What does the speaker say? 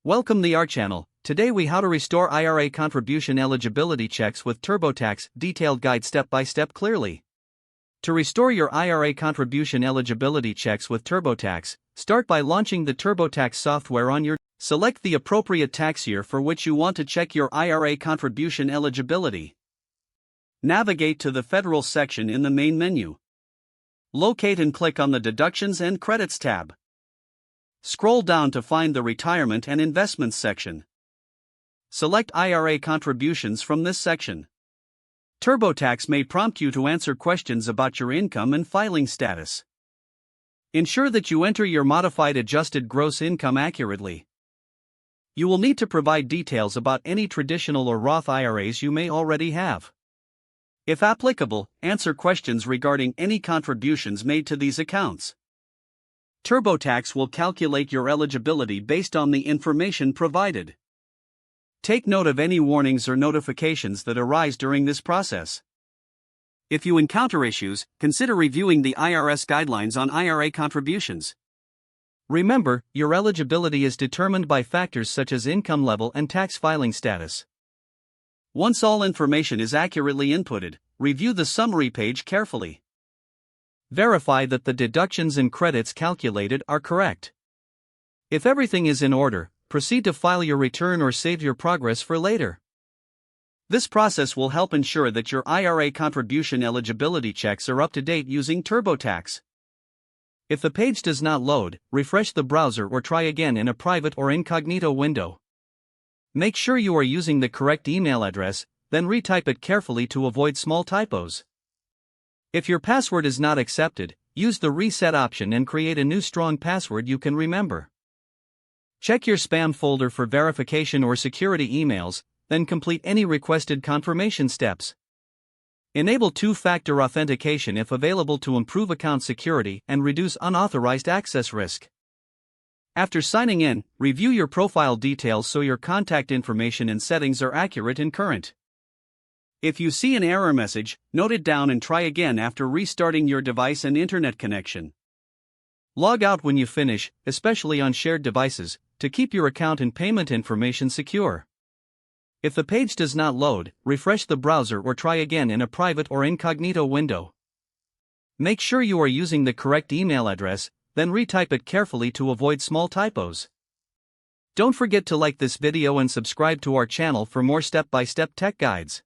Welcome to our channel. Today we how to restore IRA contribution eligibility checks with TurboTax, detailed guide step by step clearly. To restore your IRA contribution eligibility checks with TurboTax, start by launching the TurboTax software on your. Select the appropriate tax year for which you want to check your IRA contribution eligibility. Navigate to the Federal section in the main menu. Locate and click on the Deductions and Credits tab. Scroll down to find the Retirement and Investments section. Select IRA contributions from this section. TurboTax may prompt you to answer questions about your income and filing status. Ensure that you enter your modified adjusted gross income accurately. You will need to provide details about any traditional or Roth IRAs you may already have. If applicable, answer questions regarding any contributions made to these accounts. TurboTax will calculate your eligibility based on the information provided. Take note of any warnings or notifications that arise during this process. If you encounter issues, consider reviewing the IRS guidelines on IRA contributions. Remember, your eligibility is determined by factors such as income level and tax filing status. Once all information is accurately inputted, review the summary page carefully. Verify that the deductions and credits calculated are correct. If everything is in order, proceed to file your return or save your progress for later. This process will help ensure that your IRA contribution eligibility checks are up to date using TurboTax. If the page does not load, refresh the browser or try again in a private or incognito window. Make sure you are using the correct email address, then retype it carefully to avoid small typos. If your password is not accepted, use the reset option and create a new strong password you can remember. Check your spam folder for verification or security emails, then complete any requested confirmation steps. Enable two-factor authentication if available to improve account security and reduce unauthorized access risk. After signing in, review your profile details so your contact information and settings are accurate and current. If you see an error message, note it down and try again after restarting your device and internet connection. Log out when you finish, especially on shared devices, to keep your account and payment information secure. If the page does not load, refresh the browser or try again in a private or incognito window. Make sure you are using the correct email address, then retype it carefully to avoid small typos. Don't forget to like this video and subscribe to our channel for more step-by-step tech guides.